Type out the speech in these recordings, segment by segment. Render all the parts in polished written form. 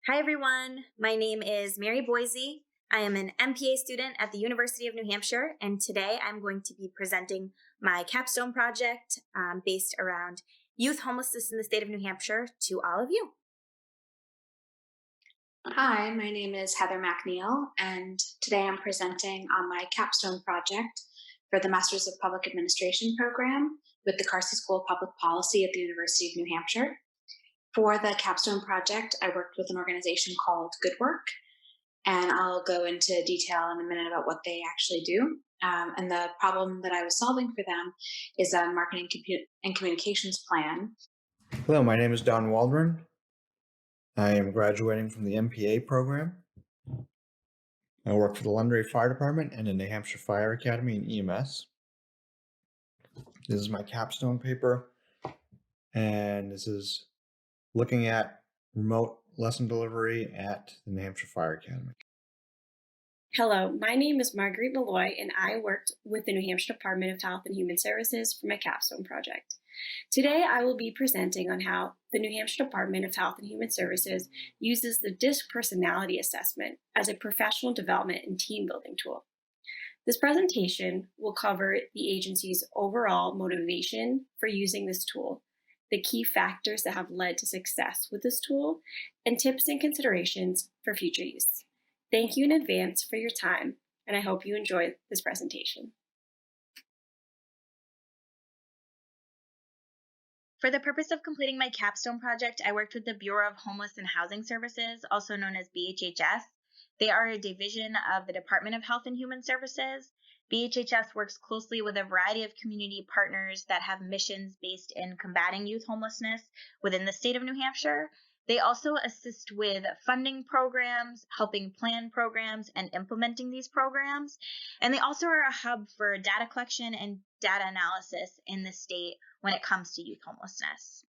Hi everyone, my name is Mary Boise. I am an MPA student at the University of New Hampshire, and today I'm going to be presenting my capstone project based around youth homelessness in the state of New Hampshire to all of you. Hi, my name is Heather McNeil, and today I'm presenting on my capstone project for the Masters of Public Administration program with the Carsey School of Public Policy at the University of New Hampshire. For the capstone project, I worked with an organization called Good Work, and I'll go into detail in a minute about what they actually do. And the problem that I was solving for them is a marketing and communications plan. Hello, my name is Don Waldron. I am graduating from the MPA program. I work for the Londonderry Fire Department and the New Hampshire Fire Academy in EMS. This is my capstone paper, and this is looking at remote lesson delivery at the New Hampshire Fire Academy. Hello, my name is Marguerite Malloy, and I worked with the New Hampshire Department of Health and Human Services for my capstone project. Today, I will be presenting on how the New Hampshire Department of Health and Human Services uses the DISC personality assessment as a professional development and team building tool. This presentation will cover the agency's overall motivation for using this tool, the key factors that have led to success with this tool, and tips and considerations for future use. Thank you in advance for your time, and I hope you enjoy this presentation. For the purpose of completing my capstone project, I worked with the Bureau of Homeless and Housing Services, also known as BHHS. They are a division of the Department of Health and Human Services. BHHS works closely with a variety of community partners that have missions based in combating youth homelessness within the state of New Hampshire. They also assist with funding programs, helping plan programs, and implementing these programs. And they also are a hub for data collection and data analysis in the state when it comes to youth homelessness.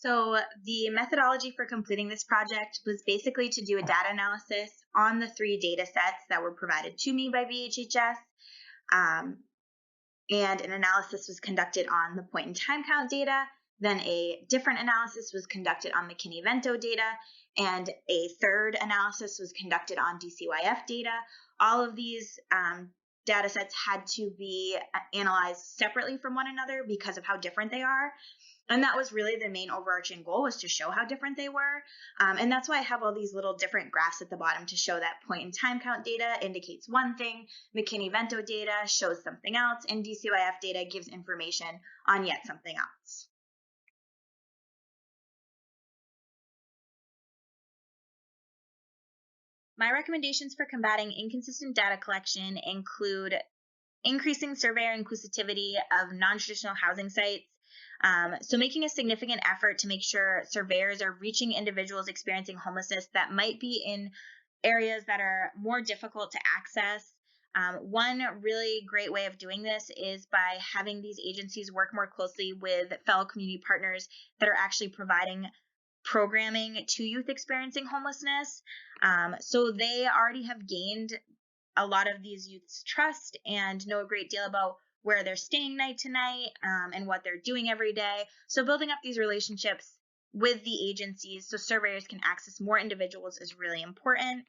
So the methodology for completing this project was basically to do a data analysis on the 3 data sets that were provided to me by BHHS. And an analysis was conducted on the point in time count data. Then a different analysis was conducted on McKinney-Vento data, and a third analysis was conducted on DCYF data. All of these data sets had to be analyzed separately from one another because of how different they are. And that was really the main overarching goal, was to show how different they were. And that's why I have all these little different graphs at the bottom to show that point in time count data indicates one thing, McKinney-Vento data shows something else, and DCYF data gives information on yet something else. My recommendations for combating inconsistent data collection include increasing surveyor inclusivity of non-traditional housing sites. So making a significant effort to make sure surveyors are reaching individuals experiencing homelessness that might be in areas that are more difficult to access. One really great way of doing this is by having these agencies work more closely with fellow community partners that are actually providing programming to youth experiencing homelessness. So they already have gained a lot of these youth's trust and know a great deal about where they're staying night to night and what they're doing every day. So building up these relationships with the agencies so surveyors can access more individuals is really important.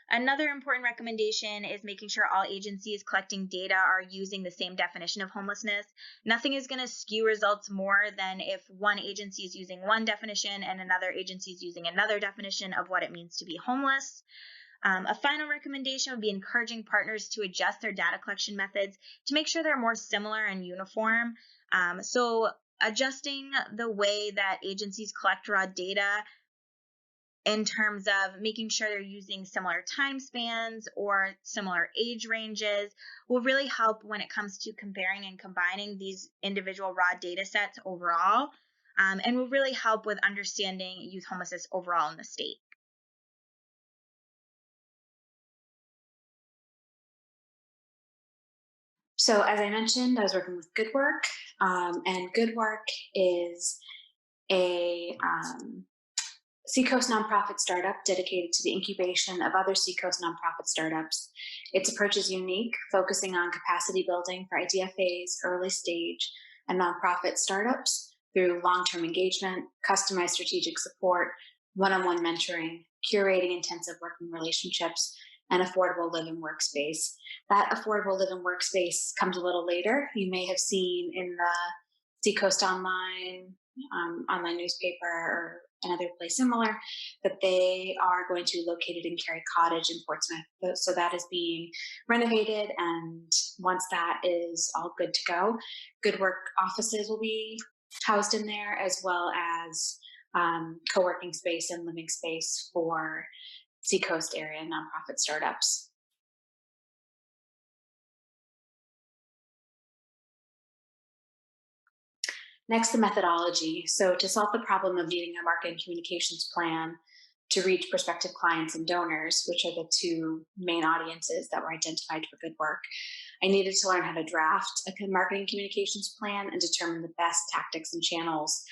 Another important recommendation is making sure all agencies collecting data are using the same definition of homelessness. Nothing is going to skew results more than if one agency is using one definition and another agency is using another definition of what it means to be homeless. A final recommendation would be encouraging partners to adjust their data collection methods to make sure they're more similar and uniform. So adjusting the way that agencies collect raw data in terms of making sure they're using similar time spans or similar age ranges will really help when it comes to comparing and combining these individual raw data sets overall, and will really help with understanding youth homelessness overall in the state. So as I mentioned, I was working with Good Work, and Good Work is a Seacoast nonprofit startup dedicated to the incubation of other Seacoast nonprofit startups. Its approach is unique, focusing on capacity building for IDFAs, early stage, and nonprofit startups through long-term engagement, customized strategic support, one-on-one mentoring, curating intensive working relationships, and affordable live-in workspace. That affordable live-in workspace comes a little later. You may have seen in the Seacoast online newspaper or another place similar, that they are going to be located in Cary Cottage in Portsmouth. So that is being renovated, and once that is all good to go, Good Work offices will be housed in there, as well as co-working space and living space for Seacoast area nonprofit startups. Next, the methodology. So to solve the problem of needing a marketing communications plan to reach prospective clients and donors, which are the two main audiences that were identified for Good Work, I needed to learn how to draft a marketing communications plan and determine the best tactics and channels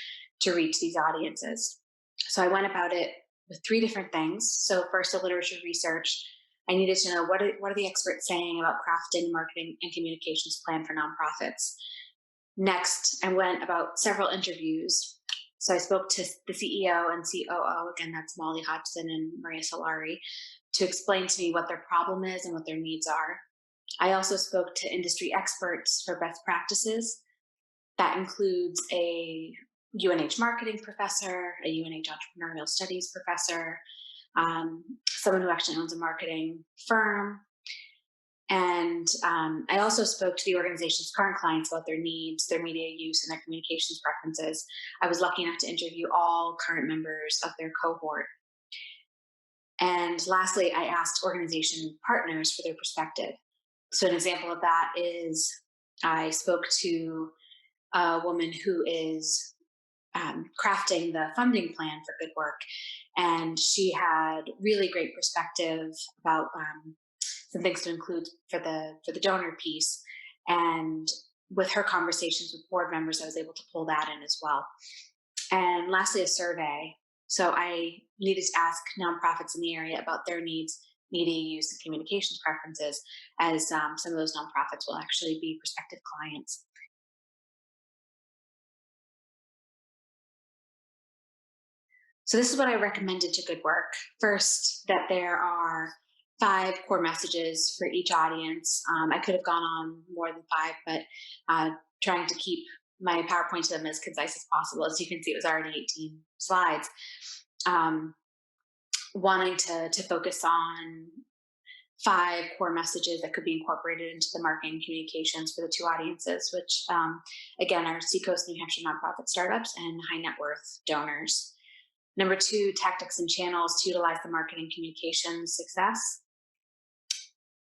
to reach these audiences. So I went about it with three different things. So first, the literature research. I needed to know what are the experts saying about crafting marketing and communications plan for nonprofits. Next, I went about several interviews. So I spoke to the CEO and COO, again, that's Molly Hodgson and Maria Solari, to explain to me what their problem is and what their needs are. I also spoke to industry experts for best practices. That includes a UNH marketing professor, a UNH entrepreneurial studies professor, someone who actually owns a marketing firm. And I also spoke to the organization's current clients about their needs, their media use, and their communications preferences. I was lucky enough to interview all current members of their cohort. And lastly, I asked organization partners for their perspective. So an example of that is I spoke to a woman who is crafting the funding plan for Good Work, and she had really great perspective about some things to include for the donor piece. And with her conversations with board members, I was able to pull that in as well. And lastly, a survey. So I needed to ask nonprofits in the area about their needs, media use, and communications preferences, as some of those nonprofits will actually be prospective clients. So this is what I recommended to Good Work. First, that there are 5 core messages for each audience. I could have gone on more than 5, but trying to keep my PowerPoint to them as concise as possible. As you can see, it was already 18 slides. Wanting to focus on 5 core messages that could be incorporated into the marketing communications for the 2 audiences, which again are Seacoast, New Hampshire nonprofit startups and high net worth donors. Number 2, tactics and channels to utilize the marketing communications success.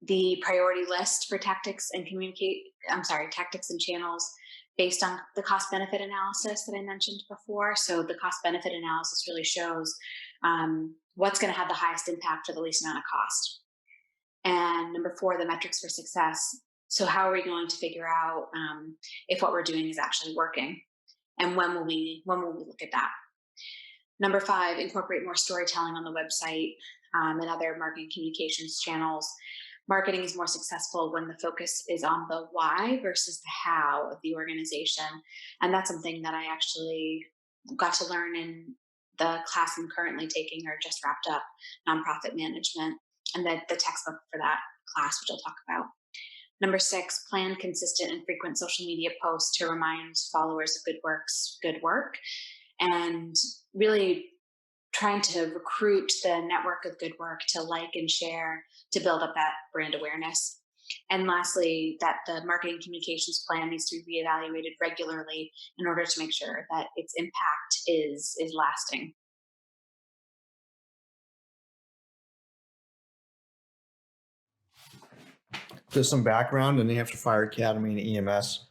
The priority list for tactics and channels based on the cost benefit analysis that I mentioned before. So the cost benefit analysis really shows what's going to have the highest impact for the least amount of cost. And number 4, the metrics for success. So how are we going to figure out if what we're doing is actually working? And when will we look at that? Number 5, incorporate more storytelling on the website and other marketing communications channels. Marketing is more successful when the focus is on the why versus the how of the organization. And that's something that I actually got to learn in the class I'm currently taking, or just wrapped up, nonprofit management, and the textbook for that class, which I'll talk about. Number 6, plan consistent and frequent social media posts to remind followers of Good Work's good work, and really trying to recruit the network of Good Work to like and share to build up that brand awareness. And lastly, that the marketing communications plan needs to be reevaluated regularly in order to make sure that its impact is lasting. Just some background: the New Hampshire Fire Academy and EMS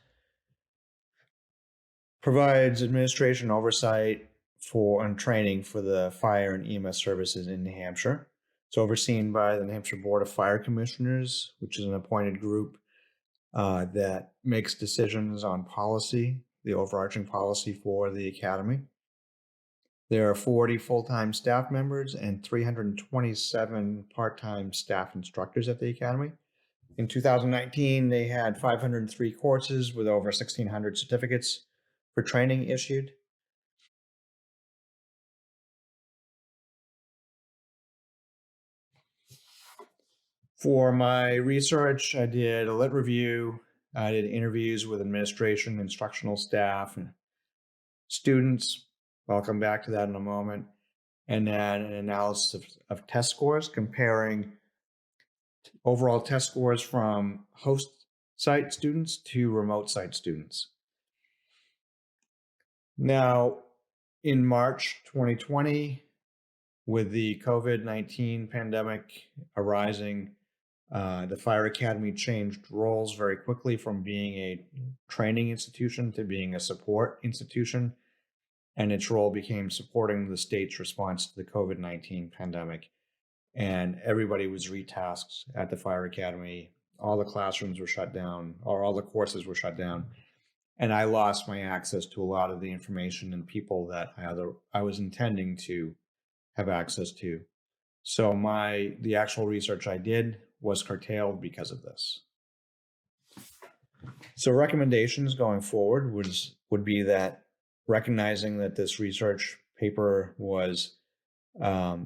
provides administration oversight for and training for the fire and EMS services in New Hampshire. It's overseen by the New Hampshire Board of Fire Commissioners, which is an appointed group that makes decisions on policy, the overarching policy for the academy. There are 40 full-time staff members and 327 part-time staff instructors at the academy. In 2019, they had 503 courses with over 1,600 certificates for training issued. For my research, I did a lit review. I did interviews with administration, instructional staff, and students. I'll come back to that in a moment. And then an analysis of test scores, comparing overall test scores from host site students to remote site students. Now, in March 2020, with the COVID-19 pandemic arising, the Fire Academy changed roles very quickly from being a training institution to being a support institution, and its role became supporting the state's response to the COVID-19 pandemic. And everybody was retasked at the Fire Academy. All the classrooms were shut down, or all the courses were shut down. And I lost my access to a lot of the information and people that I was intending to have access to. So the actual research I did was curtailed because of this. So recommendations going forward would be that, recognizing that this research paper was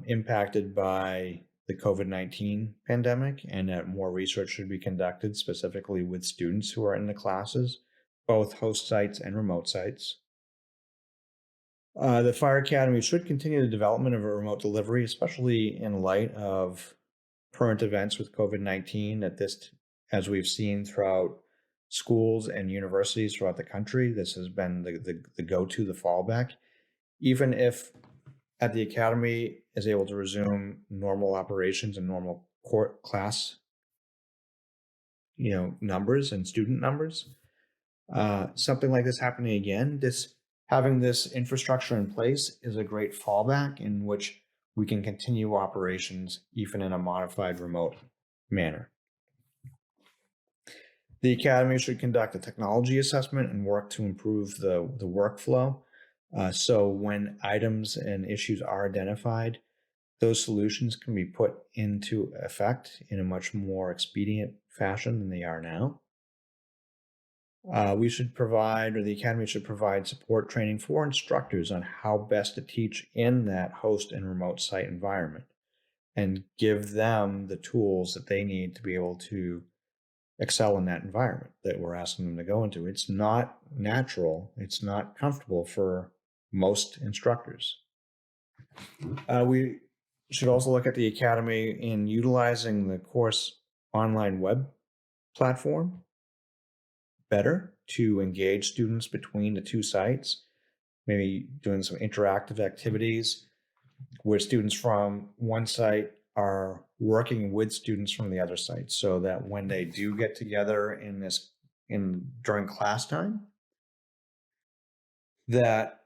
impacted by the COVID-19 pandemic, and that more research should be conducted specifically with students who are in the classes, both host sites and remote sites. The Fire Academy should continue the development of a remote delivery, especially in light of current events with COVID-19. As we've seen throughout schools and universities throughout the country, this has been the go-to, the fallback. Even if at the Academy is able to resume normal operations and normal class, numbers and student numbers, something like this happening again, having this infrastructure in place is a great fallback in which we can continue operations even in a modified remote manner. The Academy should conduct a technology assessment and work to improve the workflow. So when items and issues are identified, those solutions can be put into effect in a much more expedient fashion than they are now. The Academy should provide support training for instructors on how best to teach in that host and remote site environment, and give them the tools that they need to be able to excel in that environment that we're asking them to go into. It's not natural. It's not comfortable for most instructors. We should also look at the Academy in utilizing the course online web platform better to engage students between the two sites, maybe doing some interactive activities where students from one site are working with students from the other site, so that when they do get together during class time, that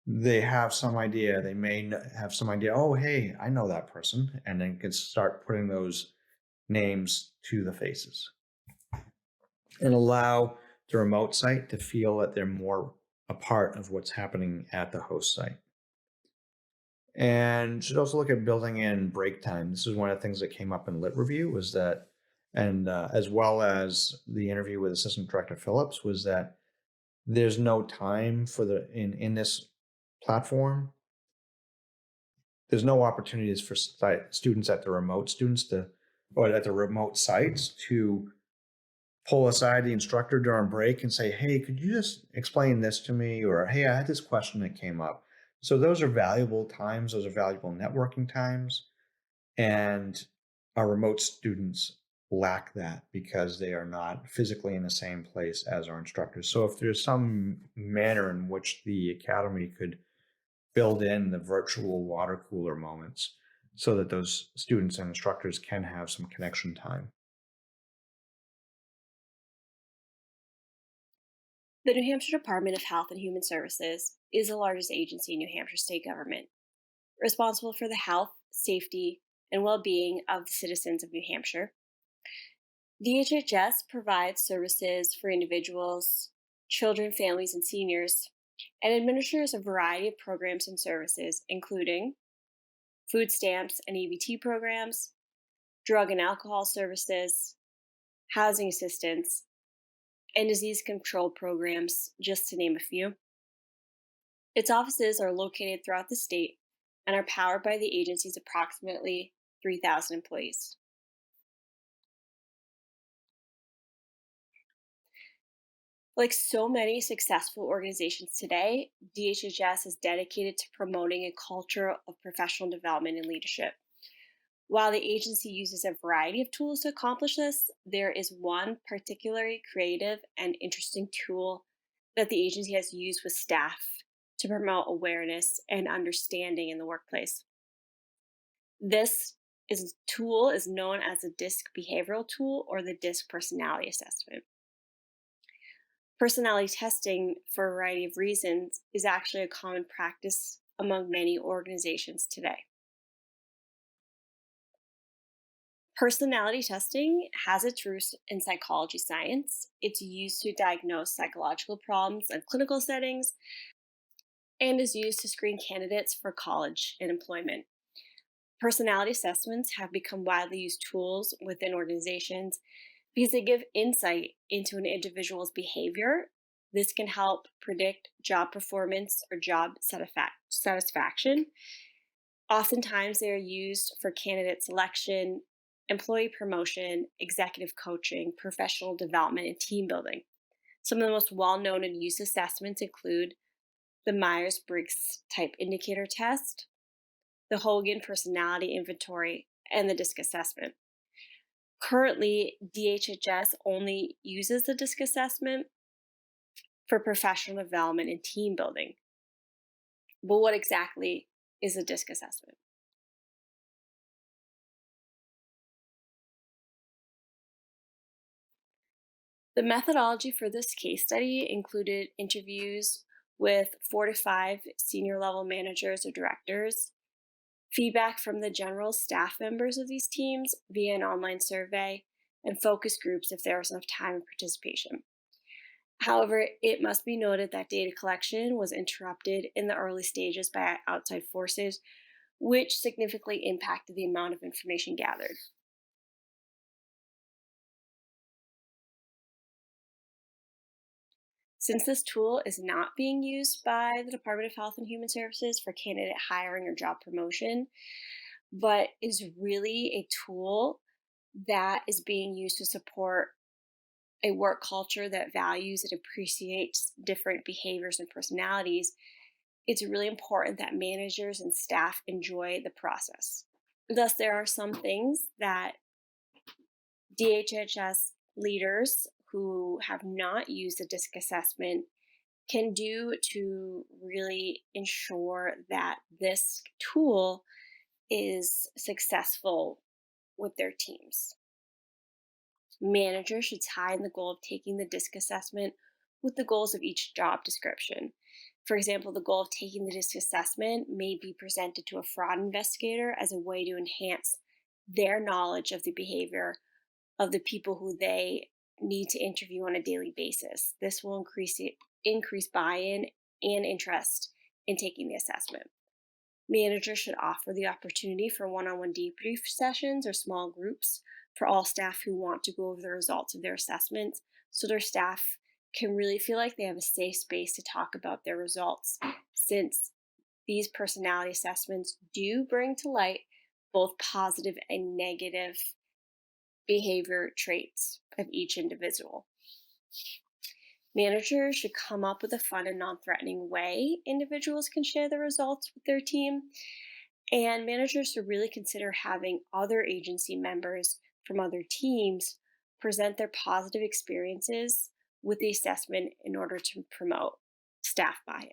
they have some idea. They may have some idea, oh, hey, I know that person, and then can start putting those names to the faces, and allow the remote site to feel that they're more a part of what's happening at the host site. And should also look at building in break time. This is one of the things that came up in lit review, was that, and as well as the interview with Assistant Director Phillips, was that there's no time for in this platform. There's no opportunities for students at the remote sites to pull aside the instructor during break and say, hey, could you just explain this to me? Or, hey, I had this question that came up. So those are valuable times. Those are valuable networking times. And our remote students lack that because they are not physically in the same place as our instructors. So if there's some manner in which the Academy could build in the virtual water cooler moments so that those students and instructors can have some connection time. The New Hampshire Department of Health and Human Services is the largest agency in New Hampshire state government, responsible for the health, safety, and well-being of the citizens of New Hampshire. The HHS provides services for individuals, children, families, and seniors, and administers a variety of programs and services, including food stamps and EBT programs, drug and alcohol services, housing assistance, and disease control programs, just to name a few. Its offices are located throughout the state and are powered by the agency's approximately 3,000 employees. Like so many successful organizations today, DHHS is dedicated to promoting a culture of professional development and leadership. While the agency uses a variety of tools to accomplish this, there is one particularly creative and interesting tool that the agency has used with staff to promote awareness and understanding in the workplace. Tool is known as the DISC behavioral tool or the DISC personality assessment. Personality testing, for a variety of reasons, is actually a common practice among many organizations today. Personality testing has its roots in psychology science. It's used to diagnose psychological problems in clinical settings and is used to screen candidates for college and employment. Personality assessments have become widely used tools within organizations because they give insight into an individual's behavior. This can help predict job performance or job satisfaction. Oftentimes, they are used for candidate selection, employee promotion, executive coaching, professional development, and team building. Some of the most well-known and used assessments include the Myers-Briggs Type Indicator Test, the Hogan Personality Inventory, and the DISC assessment. Currently, DHHS only uses the DISC assessment for professional development and team building. But what exactly is a DISC assessment? The methodology for this case study included interviews with 4 to 5 senior level managers or directors, feedback from the general staff members of these teams via an online survey, and focus groups if there was enough time and participation. However, it must be noted that data collection was interrupted in the early stages by outside forces, which significantly impacted the amount of information gathered. Since this tool is not being used by the Department of Health and Human Services for candidate hiring or job promotion, but is really a tool that is being used to support a work culture that values and appreciates different behaviors and personalities, it's really important that managers and staff enjoy the process. Thus, there are some things that DHHS leaders who have not used the DISC assessment can do to really ensure that this tool is successful with their teams. Managers should tie in the goal of taking the DISC assessment with the goals of each job description. For example, the goal of taking the DISC assessment may be presented to a fraud investigator as a way to enhance their knowledge of the behavior of the people who they need to interview on a daily basis. This will increase buy-in and interest in taking the assessment. Managers should offer the opportunity for one-on-one debrief sessions or small groups for all staff who want to go over the results of their assessments, so their staff can really feel like they have a safe space to talk about their results, since these personality assessments do bring to light both positive and negative behavior traits of each individual. Managers should come up with a fun and non-threatening way individuals can share the results with their team, and managers should really consider having other agency members from other teams present their positive experiences with the assessment in order to promote staff buy-in.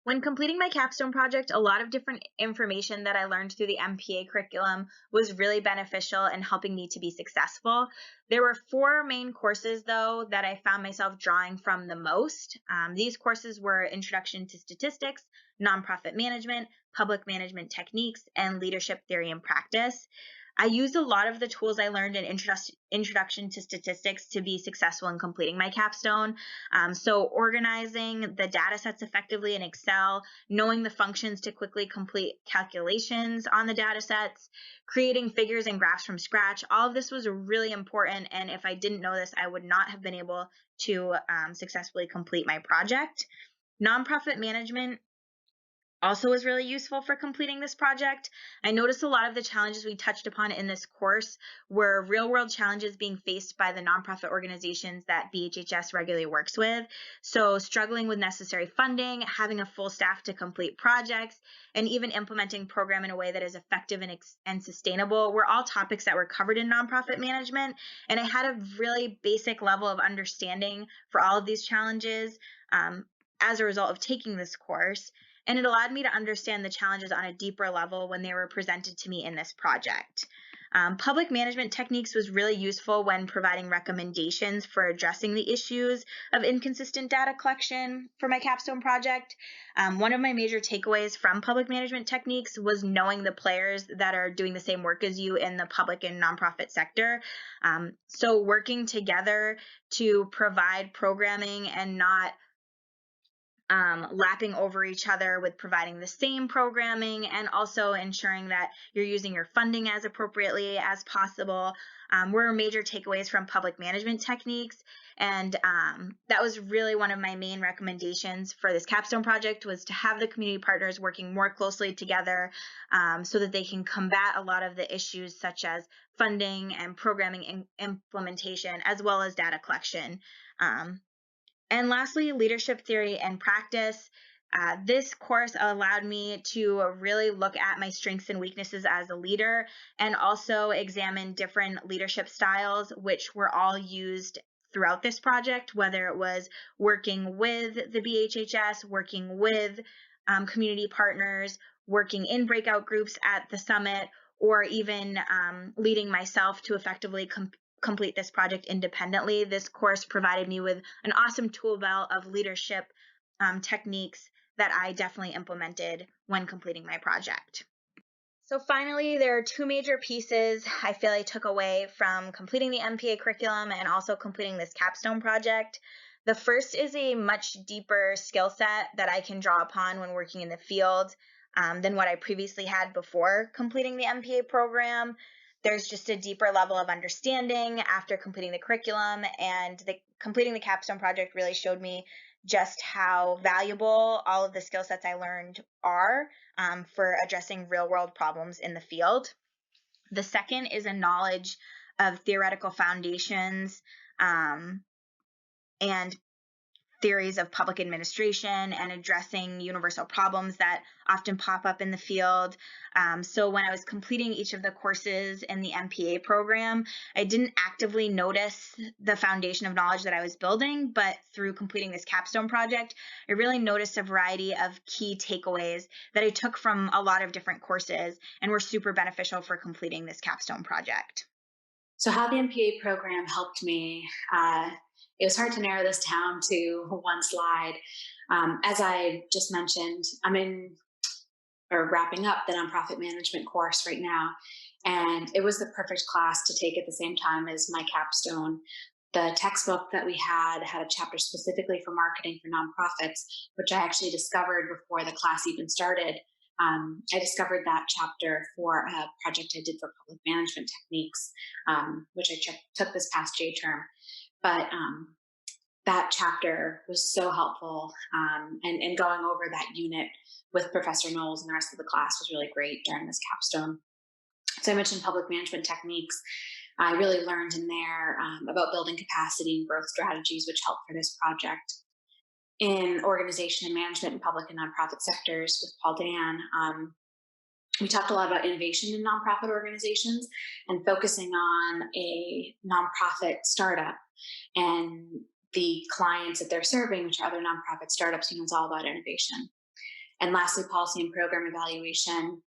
When completing my capstone project, a lot of different information that I learned through the MPA curriculum was really beneficial in helping me to be successful. There were 4 main courses, though, that I found myself drawing from the most. These courses were Introduction to Statistics, Nonprofit Management, Public Management Techniques, and Leadership Theory and Practice. I used a lot of the tools I learned in Introduction to Statistics to be successful in completing my capstone. So organizing the data sets effectively in Excel, knowing the functions to quickly complete calculations on the data sets, creating figures and graphs from scratch. All of this was really important. And if I didn't know this, I would not have been able to successfully complete my project. Nonprofit management also was really useful for completing this project. I noticed a lot of the challenges we touched upon in this course were real world challenges being faced by the nonprofit organizations that BHHS regularly works with. So struggling with necessary funding, having a full staff to complete projects, and even implementing program in a way that is effective and sustainable were all topics that were covered in nonprofit management. And I had a really basic level of understanding for all of these challenges as a result of taking this course. And it allowed me to understand the challenges on a deeper level when they were presented to me in this project. Public management techniques was really useful when providing recommendations for addressing the issues of inconsistent data collection for my capstone project. One of my major takeaways from public management techniques was knowing the players that are doing the same work as you in the public and nonprofit sector. So working together to provide programming and not lapping over each other with providing the same programming, and also ensuring that you're using your funding as appropriately as possible were major takeaways from public management techniques. And that was really one of my main recommendations for this capstone project, was to have the community partners working more closely together so that they can combat a lot of the issues such as funding and programming implementation, as well as data collection. And lastly, leadership theory and practice. This course allowed me to really look at my strengths and weaknesses as a leader, and also examine different leadership styles, which were all used throughout this project, whether it was working with the BHHS, working with community partners, working in breakout groups at the summit, or even leading myself to effectively complete this project independently. This course provided me with an awesome tool belt of leadership techniques that I definitely implemented when completing my project. So finally, there are two major pieces I feel I took away from completing the MPA curriculum and also completing this capstone project. The first is a much deeper skill set that I can draw upon when working in the field than what I previously had before completing the MPA program. There's just a deeper level of understanding after completing the curriculum, and completing the capstone project really showed me just how valuable all of the skill sets I learned are for addressing real world problems in the field. The second is a knowledge of theoretical foundations and theories of public administration and addressing universal problems that often pop up in the field. So when I was completing each of the courses in the MPA program, I didn't actively notice the foundation of knowledge that I was building, but through completing this capstone project, I really noticed a variety of key takeaways that I took from a lot of different courses and were super beneficial for completing this capstone project. So how the MPA program helped me, it was hard to narrow this down to one slide. As I just mentioned, I'm wrapping up the nonprofit management course right now, and it was the perfect class to take at the same time as my capstone. The textbook that we had a chapter specifically for marketing for nonprofits, which I actually discovered before the class even started. I discovered that chapter for a project I did for public management techniques, which I took this past J term. But that chapter was so helpful, and going over that unit with Professor Knowles and the rest of the class was really great during this capstone. So I mentioned public management techniques. I really learned in there about building capacity and growth strategies, which helped for this project. In organization and management in public and nonprofit sectors with Paul Dan, we talked a lot about innovation in nonprofit organizations and focusing on a nonprofit startup and the clients that they're serving, which are other nonprofit startups. It's all about innovation. And lastly, policy and program evaluation.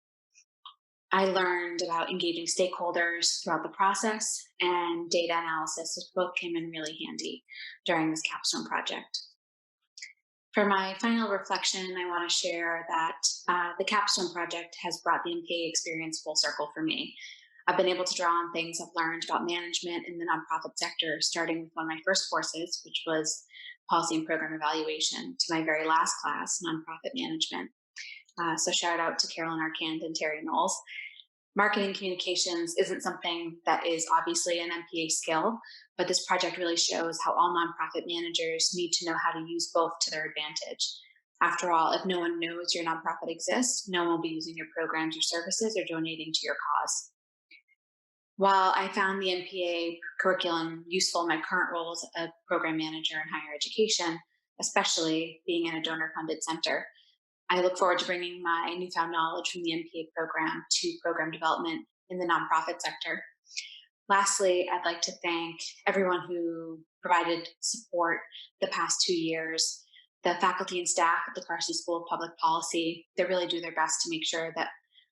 I learned about engaging stakeholders throughout the process, and data analysis, which both came in really handy during this capstone project. For my final reflection, I want to share that the capstone project has brought the MPA experience full circle for me. I've been able to draw on things I've learned about management in the nonprofit sector, starting with one of my first courses, which was policy and program evaluation, to my very last class, nonprofit management. So shout out to Carolyn Arcand and Terry Knowles. Marketing communications isn't something that is obviously an MPA skill, but this project really shows how all nonprofit managers need to know how to use both to their advantage. After all, if no one knows your nonprofit exists, no one will be using your programs or services or donating to your cause. While I found the MPA curriculum useful in my current role as a program manager in higher education, especially being in a donor-funded center, I look forward to bringing my newfound knowledge from the MPA program to program development in the nonprofit sector. Lastly, I'd like to thank everyone who provided support the past 2 years. The faculty and staff at the Carsey School of Public Policy, they really do their best to make sure that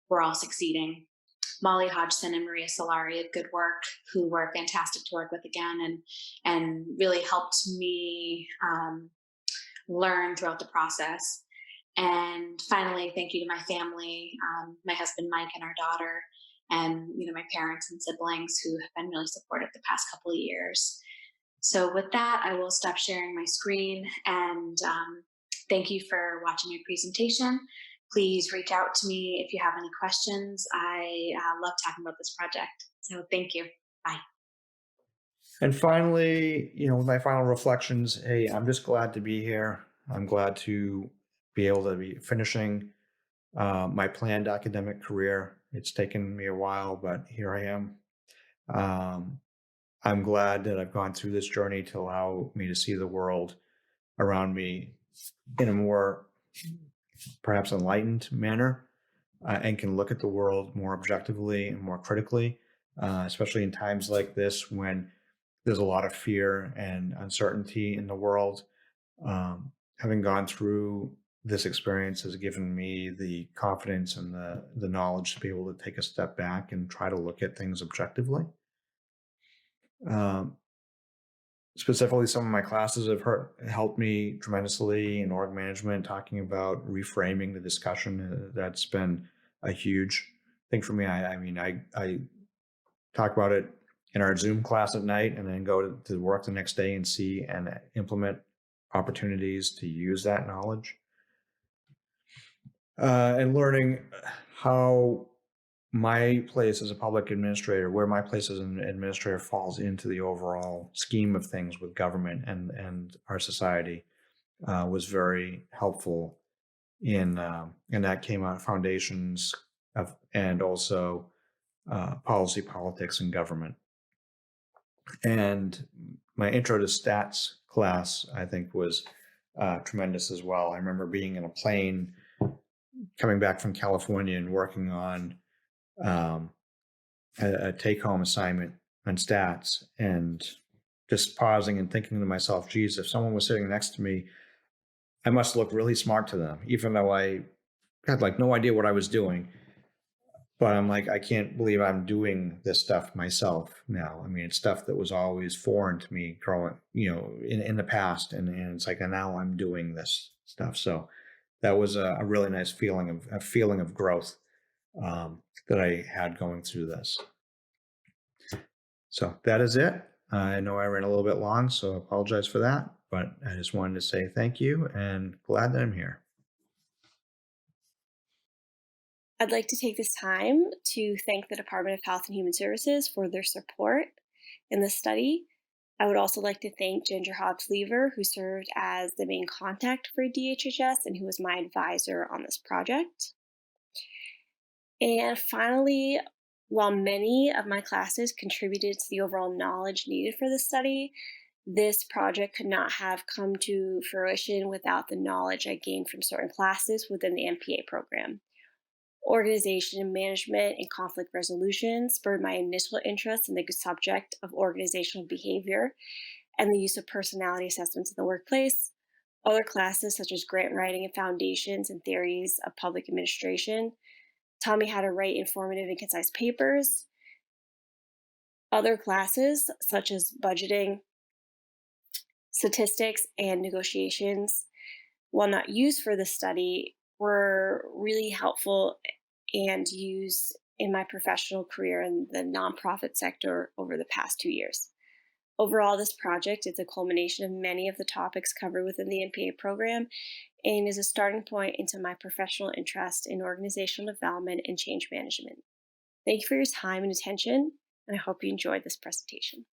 we're all succeeding. Molly Hodgson and Maria Solari of Good Work, who were fantastic to work with again and really helped me learn throughout the process. And finally, thank you to my family, my husband, Mike, and our daughter, and my parents and siblings who have been really supportive the past couple of years. So with that, I will stop sharing my screen, and thank you for watching my presentation. Please reach out to me if you have any questions. I love talking about this project. So thank you. Bye. And finally, with my final reflections, hey, I'm just glad to be here. I'm glad to be able to be finishing my planned academic career. It's taken me a while, but here I am. I'm glad that I've gone through this journey to allow me to see the world around me in a more perhaps enlightened manner, and can look at the world more objectively and more critically, especially in times like this when there's a lot of fear and uncertainty in the world. Having gone through this experience has given me the confidence and the knowledge to be able to take a step back and try to look at things objectively. Specifically, some of my classes have helped me tremendously in org management, talking about reframing the discussion. That's been a huge thing for me. I talk about it in our Zoom class at night and then go to work the next day and see and implement opportunities to use that knowledge. And learning how my place as a public administrator, where my place as an administrator falls into the overall scheme of things with government and our society, was very helpful and that came out of foundations and also policy, politics, and government. And my intro to stats class, I think, was tremendous as well. I remember being in a plane coming back from California and working on a take-home assignment on stats and just pausing and thinking to myself, geez, if someone was sitting next to me, I must look really smart to them, even though I had no idea what I was doing. But I'm like, I can't believe I'm doing this stuff myself now. I mean, it's stuff that was always foreign to me growing, in the past. And it's like, and now I'm doing this stuff. So that was a really nice feeling of growth that I had going through this. So that is it. I know I ran a little bit long, so I apologize for that, but I just wanted to say thank you and glad that I'm here. I'd like to take this time to thank the Department of Health and Human Services for their support in this study. I would also like to thank Ginger Hobbs-Lever, who served as the main contact for DHHS and who was my advisor on this project. And finally, while many of my classes contributed to the overall knowledge needed for this study, this project could not have come to fruition without the knowledge I gained from certain classes within the MPA program. Organization management and conflict resolution spurred my initial interest in the subject of organizational behavior and the use of personality assessments in the workplace. Other classes, such as grant writing and foundations and theories of public administration, taught me how to write informative and concise papers. Other classes, such as budgeting, statistics, and negotiations, while not used for this study, were really helpful and used in my professional career in the nonprofit sector over the past 2 years. Overall, this project is a culmination of many of the topics covered within the NPA program and is a starting point into my professional interest in organizational development and change management. Thank you for your time and attention, and I hope you enjoyed this presentation.